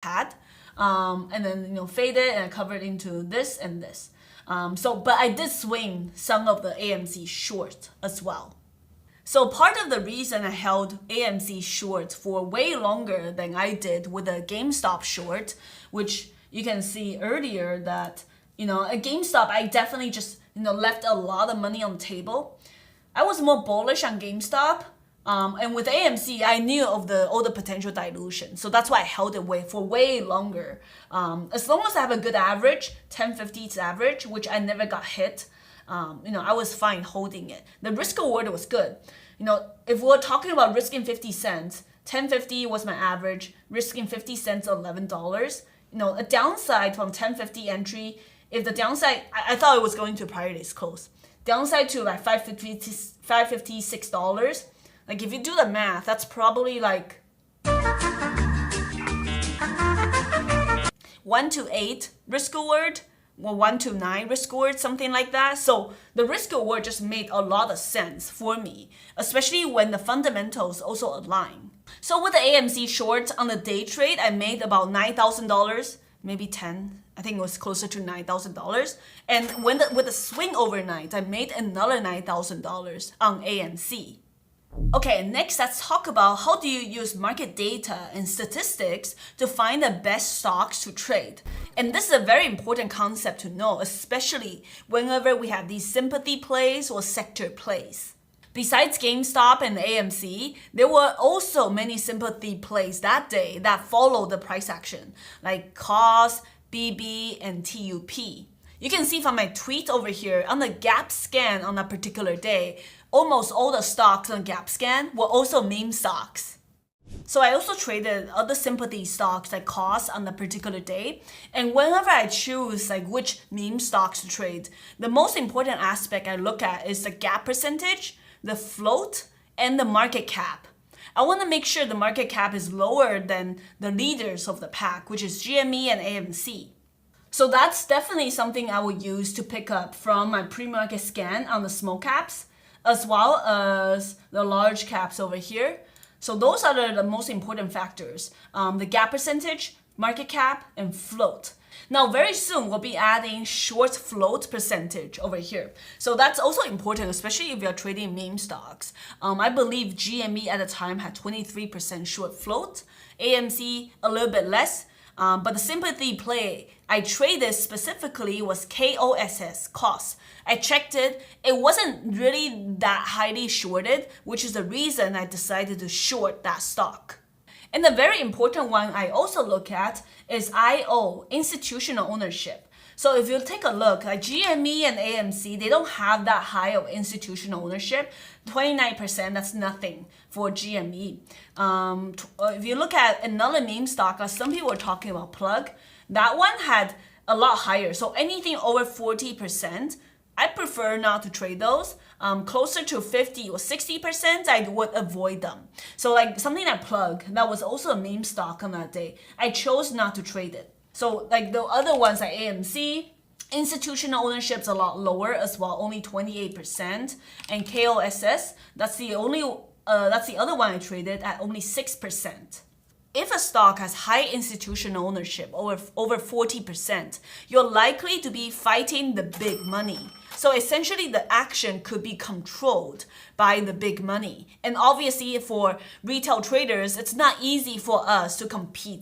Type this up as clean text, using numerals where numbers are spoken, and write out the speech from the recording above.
had, and then faded and I covered into this and this. But I did swing some of the AMC short as well. So part of the reason I held AMC short for way longer than I did with a GameStop short, which you can see earlier that, at GameStop, I definitely just, left a lot of money on the table. I was more bullish on GameStop. And with AMC, I knew of all the potential dilution. So that's why I held it for way longer. As long as I have a good average, 1050 average, which I never got hit, I was fine holding it. The risk reward was good. If we're talking about risking 50 cents, 1050 was my average, risking 50 cents, $11. A downside from 1050 entry, if the downside, I thought it was going to priorities close. Downside to like $5.56. Like if you do the math, that's probably like 1 to 8 risk reward, or 1 to 9 risk reward, something like that. So the risk reward just made a lot of sense for me, especially when the fundamentals also align. So with the AMC short on the day trade, I made about $9,000, maybe 10. I think it was closer to $9,000. And with the swing overnight, I made another $9,000 on AMC. Okay, next let's talk about how do you use market data and statistics to find the best stocks to trade. And this is a very important concept to know, especially whenever we have these sympathy plays or sector plays. Besides GameStop and AMC, there were also many sympathy plays that day that followed the price action, like COS, BB, and TUP. You can see from my tweet over here, on the gap scan on a particular day, almost all the stocks on gap scan were also meme stocks. So I also traded other sympathy stocks like COS on a particular day. And whenever I choose like which meme stocks to trade, the most important aspect I look at is the gap percentage, the float, and the market cap. I want to make sure the market cap is lower than the leaders of the pack, which is GME and AMC. So that's definitely something I will use to pick up from my pre-market scan on the small caps, as well as the large caps over here. So those are the most important factors, the gap percentage, market cap, and float. Now very soon we'll be adding short float percentage over here. So that's also important, especially if you're trading meme stocks. I believe GME at the time had 23% short float, AMC a little bit less, but the sympathy play I traded specifically was COS. I checked it. It wasn't really that highly shorted, which is the reason I decided to short that stock. And the very important one I also look at is IO, institutional ownership. So if you take a look, like GME and AMC, they don't have that high of institutional ownership. 29%, that's nothing for GME. If you look at another meme stock, some people are talking about Plug, that one had a lot higher. So anything over 40%, I prefer not to trade those. Closer to 50 or 60%, I would avoid them. So like something like Plug, that was also a meme stock on that day. I chose not to trade it. So like the other ones like AMC, institutional ownership's a lot lower as well, only 28%. And KOSS, that's the other one I traded at only 6%. If a stock has high institutional ownership, over 40%, you're likely to be fighting the big money. So essentially the action could be controlled by the big money. And obviously for retail traders, it's not easy for us to compete